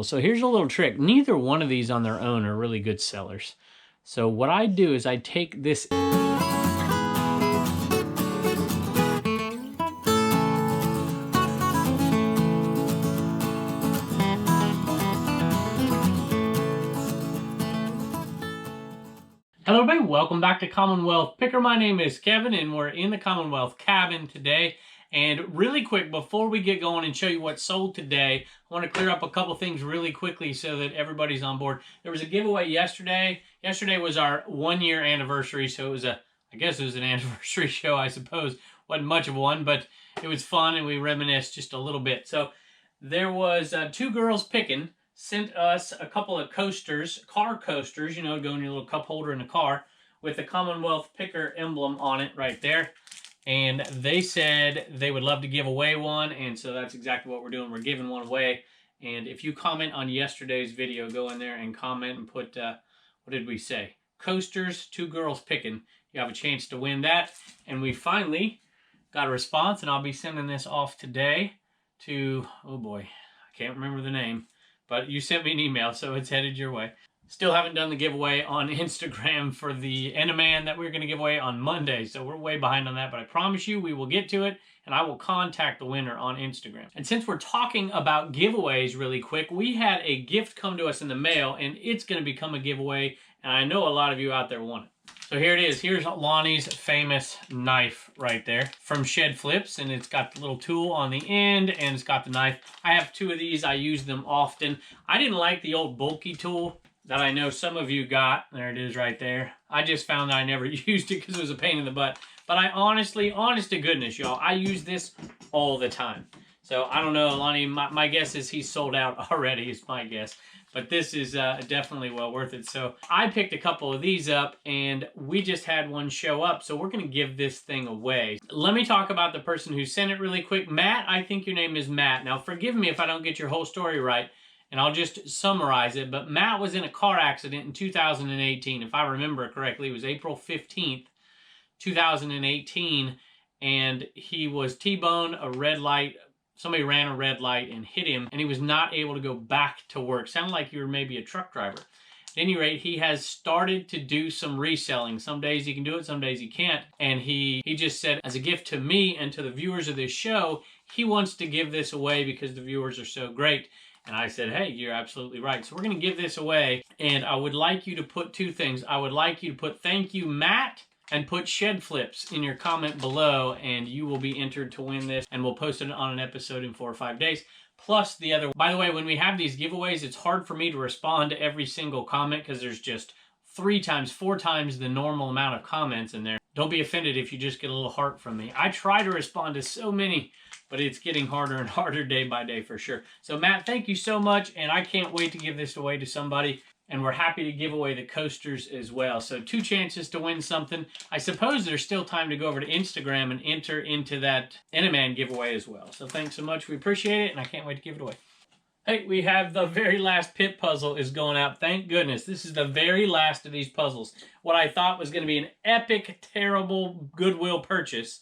So here's a little trick. Neither one of these on their own are really good sellers. So what I do is I take this... Hello everybody, welcome back to Commonwealth Picker. My name is Kevin and we're in the Commonwealth cabin today. And really quick, before we get going and show you what sold today, I want to clear up a couple things really quickly so that everybody's on board. There was a giveaway yesterday. Yesterday was our 1 year anniversary, so it was I guess it was an anniversary show, I suppose. Wasn't much of one, but it was fun and we reminisced just a little bit. So there was two girls picking. Sent us a couple of coasters, car coasters, you know, go in your little cup holder in the car with the Commonwealth Picker emblem on it right there. And they said they would love to give away one, and so that's exactly what we're doing. We're giving one away. And if you comment on yesterday's video, go in there and comment and put, what did we say? Coasters, two girls picking. You have a chance to win that. And we finally got a response, and I'll be sending this off today to, oh boy, I can't remember the name. But you sent me an email, so it's headed your way. Still haven't done the giveaway on Instagram for the Enderman that we're going to give away on Monday. So we're way behind on that, but I promise you we will get to it, and I will contact the winner on Instagram. And since we're talking about giveaways really quick, we had a gift come to us in the mail, and it's going to become a giveaway, and I know a lot of you out there want it. So here it is. Here's Lonnie's famous knife right there from Shed Flips, and it's got the little tool on the end, and it's got the knife. I have two of these. I use them often. I didn't like the old bulky tool that I know some of you got. There it is right there. I just found that I never used it because it was a pain in the butt. But I honestly, honest to goodness, y'all, I use this all the time. So I don't know, Lonnie, my guess is he's sold out already, is my guess. But this is definitely well worth it. So I picked a couple of these up, and we just had one show up. So we're going to give this thing away. Let me talk about the person who sent it really quick. Matt, I think your name is Matt. Now, forgive me if I don't get your whole story right, and I'll just summarize it. But Matt was in a car accident in 2018. If I remember correctly, it was April 15th, 2018, and he was T-boned, a red light. Somebody ran a red light and hit him, and he was not able to go back to work. Sounded like you were maybe a truck driver. At any rate, he has started to do some reselling. Some days he can do it, some days he can't. And he just said, as a gift to me and to the viewers of this show, he wants to give this away because the viewers are so great. And I said, hey, you're absolutely right. So we're going to give this away, and I would like you to put two things. I would like you to put thank you, Matt, and put Shed Flips in your comment below, and you will be entered to win this, and we'll post it on an episode in 4 or 5 days. Plus the other, by the way, when we have these giveaways, it's hard for me to respond to every single comment because there's just 3 times, 4 times the normal amount of comments in there. Don't be offended if you just get a little heart from me. I try to respond to so many, but it's getting harder and harder day by day for sure. So Matt, thank you so much, and I can't wait to give this away to somebody. And we're happy to give away the coasters as well. So 2 chances to win something. I suppose there's still time to go over to Instagram and enter into that Enderman giveaway as well. So thanks so much. We appreciate it, and I can't wait to give it away. Hey, we have the very last pit puzzle is going out. Thank goodness. This is the very last of these puzzles. What I thought was going to be an epic, terrible Goodwill purchase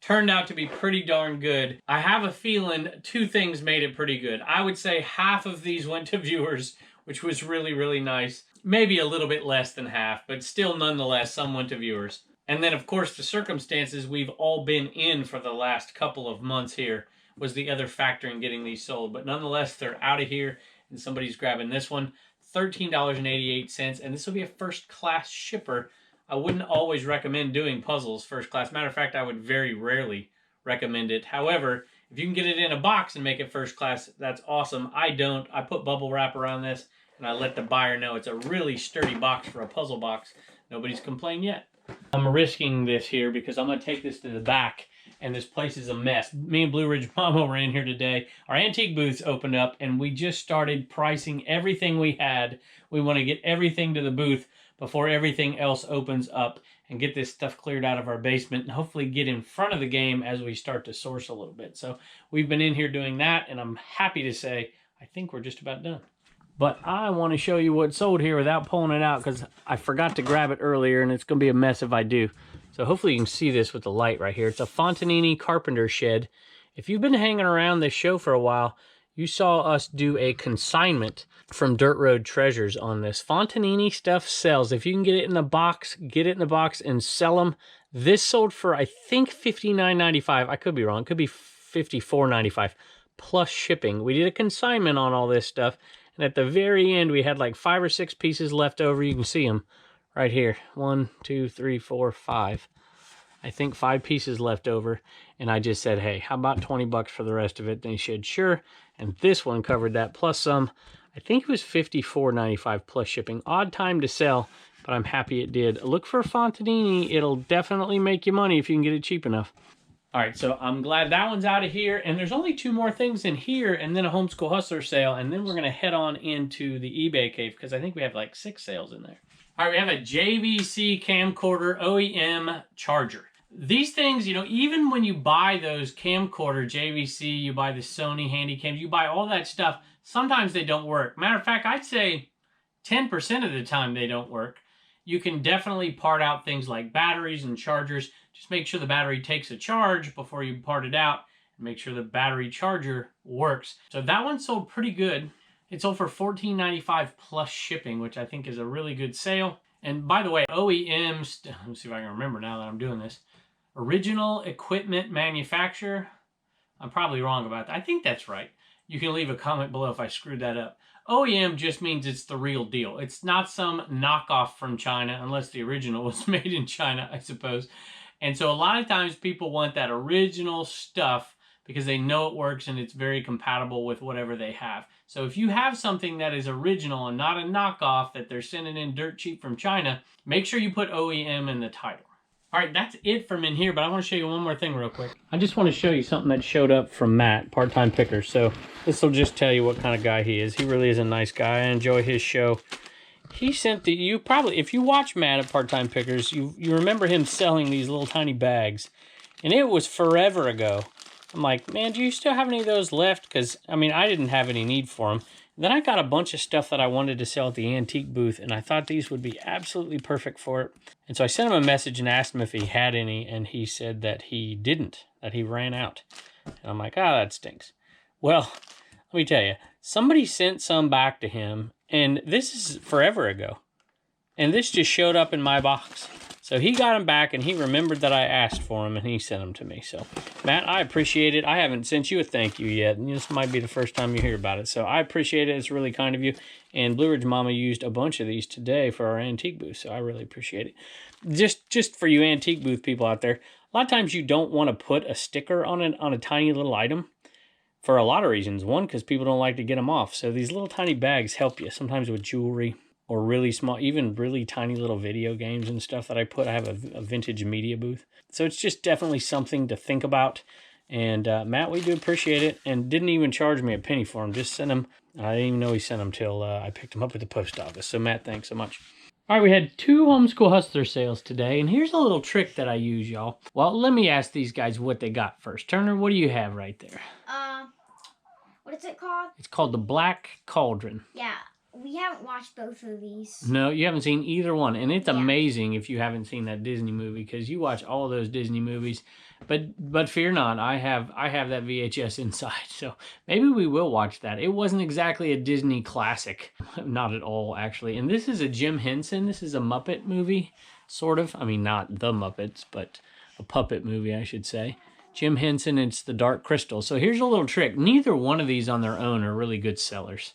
turned out to be pretty darn good. I have a feeling 2 things made it pretty good. I would say half of these went to viewers, which was really, really nice. Maybe a little bit less than half, but still nonetheless, some went to viewers. And then, of course, the circumstances we've all been in for the last couple of months here was the other factor in getting these sold. But nonetheless, they're out of here, and somebody's grabbing this one. $13.88, and this will be a first-class shipper. I wouldn't always recommend doing puzzles first class. Matter of fact, I would very rarely recommend it. However, if you can get it in a box and make it first class, that's awesome. I don't. I put bubble wrap around this, and I let the buyer know it's a really sturdy box for a puzzle box. Nobody's complained yet. I'm risking this here because I'm going to take this to the back, and this place is a mess. Me and Blue Ridge Mama were in here today. Our antique booths opened up, and we just started pricing everything we had. We want to get everything to the booth before everything else opens up and get this stuff cleared out of our basement and hopefully get in front of the game as we start to source a little bit. So we've been in here doing that, and I'm happy to say I think we're just about done. But I want to show you what's sold here without pulling it out because I forgot to grab it earlier, and it's going to be a mess if I do. So hopefully you can see this with the light right here. It's a Fontanini carpenter shed. If you've been hanging around this show for a while, You saw us do a consignment from Dirt Road Treasures on this. Fontanini stuff sells. If you can get it in the box, get it in the box and sell them. This sold for, I think, $59.95. I could be wrong. It could be $54.95 plus shipping. We did a consignment on all this stuff. And at the very end, we had like 5 or 6 pieces left over. You can see them right here. 1, 2, 3, 4, 5. I think 5 pieces left over. And I just said, hey, how about 20 bucks for the rest of it? And he said, sure. And this one covered that plus some. I think it was $54.95 plus shipping. Odd time to sell, but I'm happy it did. Look for Fontanini. It'll definitely make you money if you can get it cheap enough. All right, so I'm glad that one's out of here. And there's only 2 more things in here and then a Homeschool Hustler sale. And then we're going to head on into the eBay cave because I think we have like 6 sales in there. All right, we have a JVC camcorder OEM charger. These things, you know, even when you buy those camcorder, JVC, you buy the Sony Handycams, you buy all that stuff, sometimes they don't work. Matter of fact, I'd say 10% of the time they don't work. You can definitely part out things like batteries and chargers. Just make sure the battery takes a charge before you part it out and make sure the battery charger works. So that one sold pretty good. It sold for $14.95 plus shipping, which I think is a really good sale. And by the way, OEMs, let me see if I can remember now that I'm doing this. Original equipment manufacturer. I'm probably wrong about that. I think that's right. You can leave a comment below if I screwed that up. OEM just means it's the real deal. It's not some knockoff from China, unless the original was made in China, I suppose. And so a lot of times people want that original stuff because they know it works and it's very compatible with whatever they have. So if you have something that is original and not a knockoff that they're sending in dirt cheap from China, make sure you put OEM in the title. All right, that's it from in here, but I want to show you one more thing real quick. I just want to show you something that showed up from Matt, Part-Time Picker. So this will just tell you what kind of guy he is. He really is a nice guy. I enjoy his show. He sent the, you probably, if you watch Matt at Part-Time Pickers, you remember him selling these little tiny bags. And it was forever ago. I'm like, man, do you still have any of those left? Because, I mean, I didn't have any need for them. Then I got a bunch of stuff that I wanted to sell at the antique booth, and I thought these would be absolutely perfect for it. And so I sent him a message and asked him if he had any, and he said that he didn't, that he ran out. And I'm like, ah, that stinks. Well, let me tell you, somebody sent some back to him, and this is forever ago. And this just showed up in my box. So he got them back, and he remembered that I asked for them, and he sent them to me. So, Matt, I appreciate it. I haven't sent you a thank you yet, and this might be the first time you hear about it. So I appreciate it. It's really kind of you. And Blue Ridge Mama used a bunch of these today for our antique booth, so I really appreciate it. Just for you antique booth people out there, a lot of times you don't want to put a sticker on a tiny little item for a lot of reasons. One, because people don't like to get them off. So these little tiny bags help you, sometimes with jewelry, or really small, even really tiny little video games and stuff that I put. I have a vintage media booth. So it's just definitely something to think about. And Matt, we do appreciate it. And didn't even charge me a penny for them. Just sent them. I didn't even know he sent them till I picked them up at the post office. So Matt, thanks so much. All right, we had 2 Homeschool Hustler sales today. And here's a little trick that I use, y'all. Well, let me ask these guys what they got first. Turner, what do you have right there? What is it called? It's called the Black Cauldron. Yeah. We haven't watched both of these. No, you haven't seen either one. And it's amazing if you haven't seen that Disney movie, because you watch all those Disney movies. But fear not, I have that VHS inside. So maybe we will watch that. It wasn't exactly a Disney classic. Not at all, actually. And this is a Jim Henson. This is a Muppet movie, sort of. I mean, not the Muppets, but a puppet movie, I should say. Jim Henson, it's The Dark Crystal. So here's a little trick. Neither one of these on their own are really good sellers.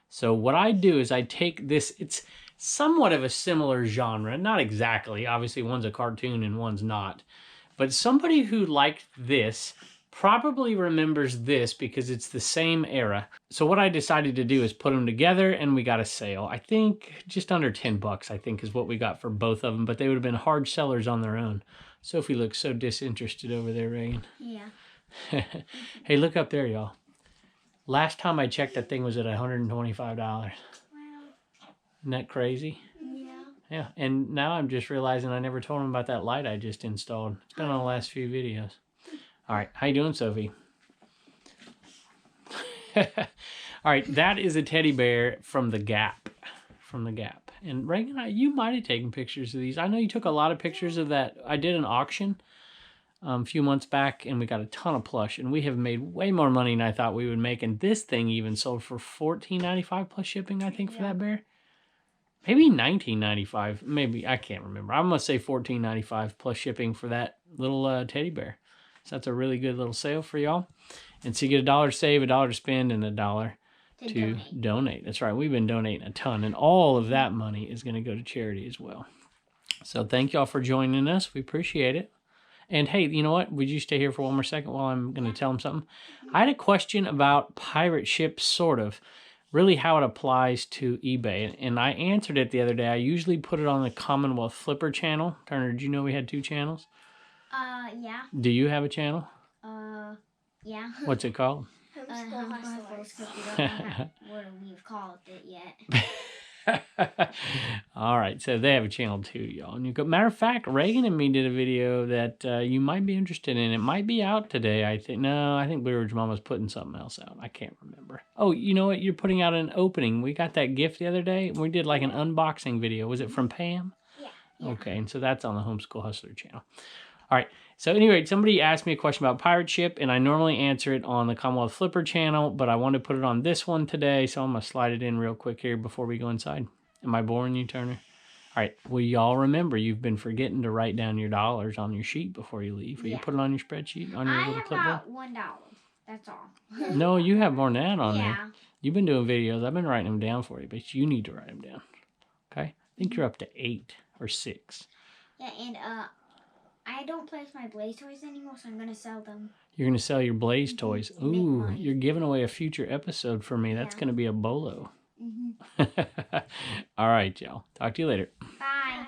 So what I do is I take this, it's somewhat of a similar genre, not exactly, obviously one's a cartoon and one's not, but somebody who liked this probably remembers this because it's the same era. So what I decided to do is put them together, and we got a sale. I think just under 10 bucks, I think, is what we got for both of them, but they would have been hard sellers on their own. Sophie looks so disinterested over there, Reagan. Yeah. Hey, look up there, y'all. Last time I checked, that thing was at $125. Wow. Isn't that crazy? Yeah. Yeah, and now I'm just realizing I never told him about that light I just installed. It's been on the last few videos. All right, how you doing, Sophie? All right, that is a teddy bear from the Gap. From the Gap. And Reagan, you might have taken pictures of these. I know you took a lot of pictures of that. I did an auction a few months back, and we got a ton of plush, and we have made way more money than I thought we would make, and this thing even sold for $14.95 plus shipping, I think, for that bear. Maybe $19.95, maybe, I can't remember. I'm going to say $14.95 plus shipping for that little teddy bear. So that's a really good little sale for y'all. And so you get $1 to save, $1 to spend, and $1 to donate. That's right, we've been donating a ton, and all of that money is going to go to charity as well. So thank y'all for joining us. We appreciate it. And hey, you know what? Would you stay here for one more second while I'm going to tell them something? I had a question about pirate ships, sort of. Really how it applies to eBay. And I answered it the other day. I usually put it on the Commonwealth Flipper channel. Turner, did you know we had 2 channels? Yeah. Do you have a channel? Yeah. What's it called? Homeschool Hustlers. We don't know what we've called it yet. All right, so they have a channel too, y'all. And you go. Matter of fact, Reagan and me did a video that you might be interested in. It might be out today. I think I think Blue Ridge Mama's putting something else out. I can't remember. Oh, you know what? You're putting out an opening. We got that gift the other day. We did like an unboxing video. Was it from Pam? Yeah. Okay, and so that's on the Homeschool Hustler channel. All right. So anyway, somebody asked me a question about pirate ship, and I normally answer it on the Commonwealth Flipper channel, but I wanted to put it on this one today, so I'm going to slide it in real quick here before we go inside. Am I boring you, Turner? All right. Well, y'all remember you've been forgetting to write down your dollars on your sheet before you leave. Will you put it on your spreadsheet, on your little clipboard? I have about $1. That's all. No, you have more than that on there. You've been doing videos. I've been writing them down for you, but you need to write them down. Okay? I think you're up to 8 or 6. Yeah, and I don't play with my Blaze toys anymore, so I'm going to sell them. You're going to sell your Blaze toys. Ooh, you're giving away a future episode for me. That's going to be a bolo. All right, y'all. Talk to you later. Bye. All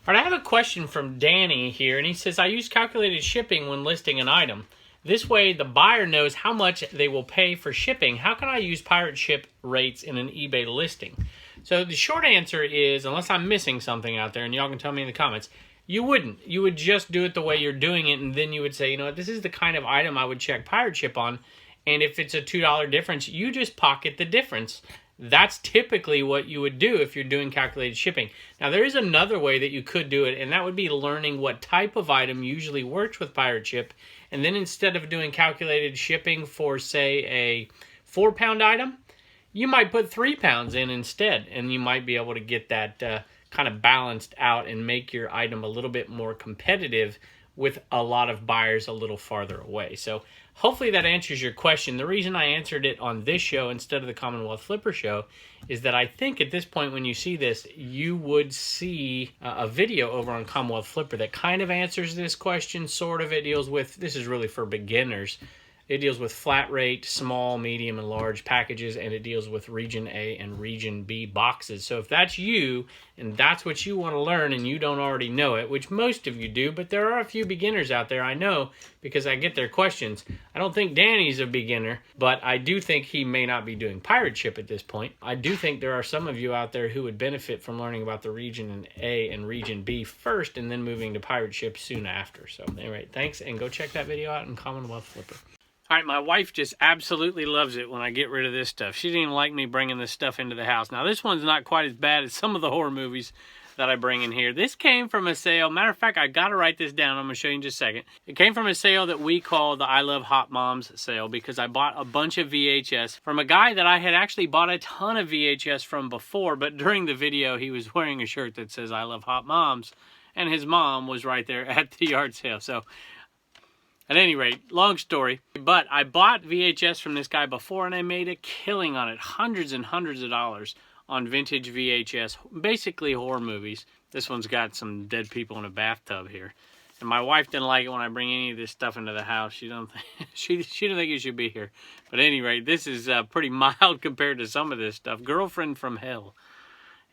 right, I have a question from Danny here, and he says, I use calculated shipping when listing an item. This way, the buyer knows how much they will pay for shipping. How can I use pirate ship rates in an eBay listing? So the short answer is, unless I'm missing something out there, and y'all can tell me in the comments, you wouldn't. You would just do it the way you're doing it, and then you would say, you know what, this is the kind of item I would check pirate ship on, and if it's a $2 difference, you just pocket the difference. That's typically what you would do if you're doing calculated shipping. Now, there is another way that you could do it, and that would be learning what type of item usually works with pirate ship, and then instead of doing calculated shipping for, say, a 4-pound item, you might put 3 pounds in instead, and you might be able to get that kind of balanced out and make your item a little bit more competitive with a lot of buyers a little farther away. So hopefully that answers your question. The reason I answered it on this show instead of the Commonwealth Flipper show is that I think at this point when you see this, you would see a video over on Commonwealth Flipper that kind of answers this question, sort of. It deals with, this is really for beginners, it deals with flat rate, small, medium, and large packages, and it deals with Region A and Region B boxes. So if that's you, and that's what you want to learn, and you don't already know it, which most of you do, but there are a few beginners out there, I know, because I get their questions. I don't think Danny's a beginner, but I do think he may not be doing pirate ship at this point. I do think there are some of you out there who would benefit from learning about the Region A and Region B first, and then moving to pirate ship soon after. So anyway, thanks, and go check that video out in Commonwealth Flipper. All right, my wife just absolutely loves it when I get rid of this stuff. She didn't even like me bringing this stuff into the house. Now, this one's not quite as bad as some of the horror movies that I bring in here. This came from a sale. Matter of fact, I got to write this down. I'm going to show you in just a second. It came from a sale that we call the I Love Hot Moms sale because I bought a bunch of VHS from a guy that I had actually bought a ton of VHS from before, but during the video, he was wearing a shirt that says I Love Hot Moms, and his mom was right there at the yard sale. So at any rate, long story, but I bought VHS from this guy before and I made a killing on it. Hundreds and hundreds of dollars on vintage VHS, basically horror movies. This one's got some dead people in a bathtub here. And my wife didn't like it when I bring any of this stuff into the house. She didn't think it should be here. But at any rate, this is pretty mild compared to some of this stuff. Girlfriend from Hell.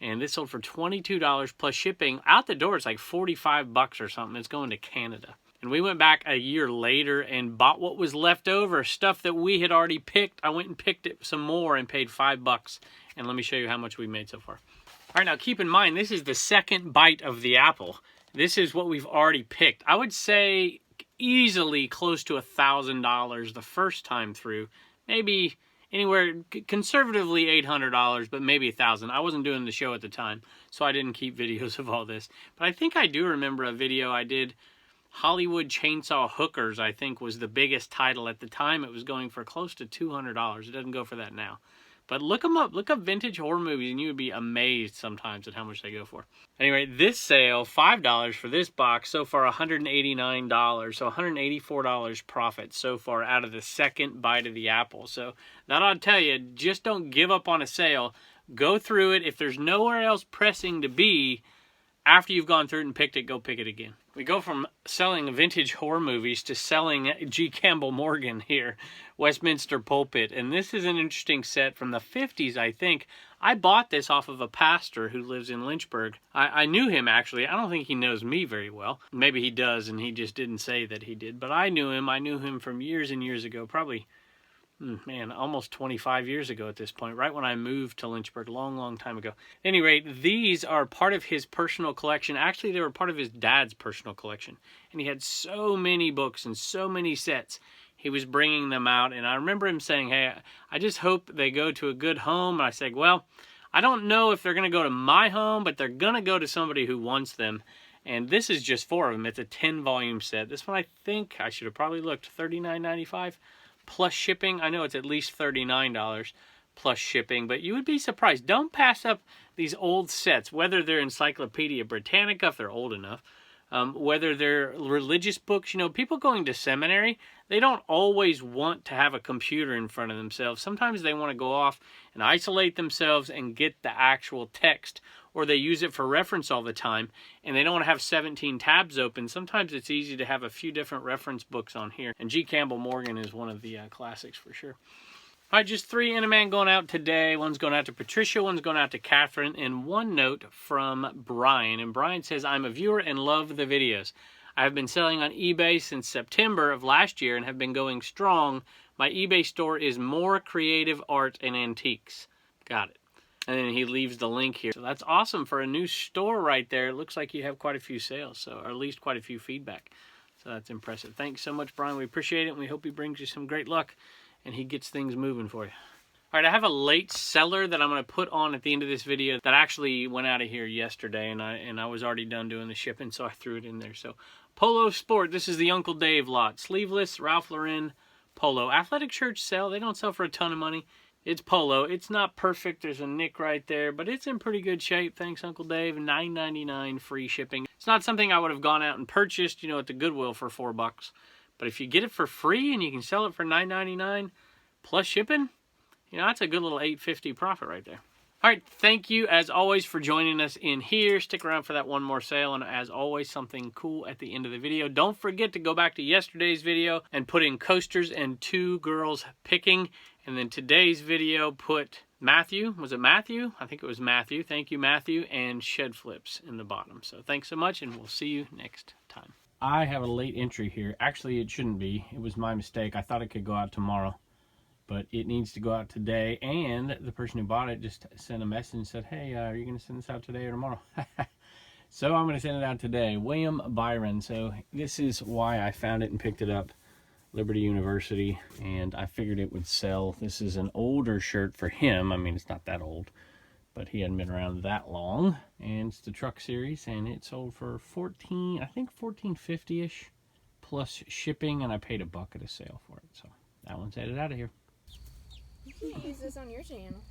And this sold for $22 plus shipping. Out the door, it's like $45 or something. It's going to Canada. And we went back a year later and bought what was left over, stuff that we had already picked. I went and picked it some more and paid $5. And let me show you how much we made so far. All right, now keep in mind, this is the second bite of the apple. This is what we've already picked. I would say easily close to $1,000 the first time through. Maybe anywhere, conservatively $800, but maybe $1,000. I wasn't doing the show at the time, so I didn't keep videos of all this. But I think I do remember a video I did Hollywood Chainsaw Hookers, I think, was the biggest title at the time. It was going for close to $200. It doesn't go for that now. But look them up. Look up vintage horror movies, and you would be amazed sometimes at how much they go for. Anyway, this sale, $5 for this box. So far, $189. So $184 profit so far out of the second bite of the apple. So that ought to tell you, just don't give up on a sale. Go through it. If there's nowhere else pressing to be, after you've gone through it and picked it, go pick it again. We go from selling vintage horror movies to selling G. Campbell Morgan here, Westminster Pulpit. And this is an interesting set from the 50s, I think. I bought this off of a pastor who lives in Lynchburg. I knew him, actually. I don't think he knows me very well. Maybe he does, and he just didn't say that he did. But I knew him. I knew him from years and years ago, probably, man, almost 25 years ago at this point, right when I moved to Lynchburg, long time ago. At any rate, these are part of his personal collection. Actually, they were part of his dad's personal collection. And he had so many books and so many sets. He was bringing them out, and I remember him saying, hey, I just hope they go to a good home. And I said, well, I don't know if they're going to go to my home, but they're going to go to somebody who wants them. And this is just 4 of them. It's a 10-volume set. This one, I think, I should have probably looked, $39.95. Plus shipping. I know it's at least $39 plus shipping, but you would be surprised. Don't pass up these old sets, whether they're Encyclopedia Britannica, if they're old enough, whether they're religious books. You know, people going to seminary, they don't always want to have a computer in front of themselves. Sometimes they want to go off and isolate themselves and get the actual text, or they use it for reference all the time, and they don't want to have 17 tabs open. Sometimes it's easy to have a few different reference books on here, and G. Campbell Morgan is one of the classics for sure. All right, just 3 Animan going out today. One's going out to Patricia, one's going out to Catherine, and one note from Brian. And Brian says, I'm a viewer and love the videos. I have been selling on eBay since September of last year and have been going strong. My eBay store is More Creative Art and Antiques. Got it. And then he leaves the link here. So that's awesome for a new store right there. It looks like you have quite a few sales, so or at least quite a few feedback. So that's impressive. Thanks so much, Brian. We appreciate it, and we hope he brings you some great luck and he gets things moving for you. All right, I have a late seller that I'm going to put on at the end of this video that actually went out of here yesterday, and I was already done doing the shipping, so I threw it in there. So Polo Sport, this is the Uncle Dave lot. Sleeveless, Ralph Lauren, Polo. Athletic shirts sell. They don't sell for a ton of money. It's Polo. It's not perfect. There's a nick right there, but it's in pretty good shape. Thanks, Uncle Dave. $9.99 free shipping. It's not something I would have gone out and purchased, you know, at the Goodwill for $4. But if you get it for free and you can sell it for $9.99 plus shipping, you know, that's a good little $8.50 profit right there. All right, thank you as always for joining us in here. Stick around for that one more sale, and as always, something cool at the end of the video. Don't forget to go back to yesterday's video and put in coasters and 2 girls picking, and then today's video put Matthew. Was it Matthew? I think it was Matthew. Thank you, Matthew, and shed flips in the bottom. So thanks so much, and we'll see you next time. I have a late entry here. Actually, it shouldn't be. It was my mistake. I thought it could go out tomorrow, but it needs to go out today, and the person who bought it just sent a message and said, hey, are you going to send this out today or tomorrow? So I'm going to send it out today. William Byron. So this is why I found it and picked it up. Liberty University, and I figured it would sell. This is an older shirt for him. I mean, it's not that old, but he hadn't been around that long. And it's the truck series, and it sold for $14.50-ish plus shipping, and I paid $1 at a sale for it. So that one's headed out of here. You can use this on your channel.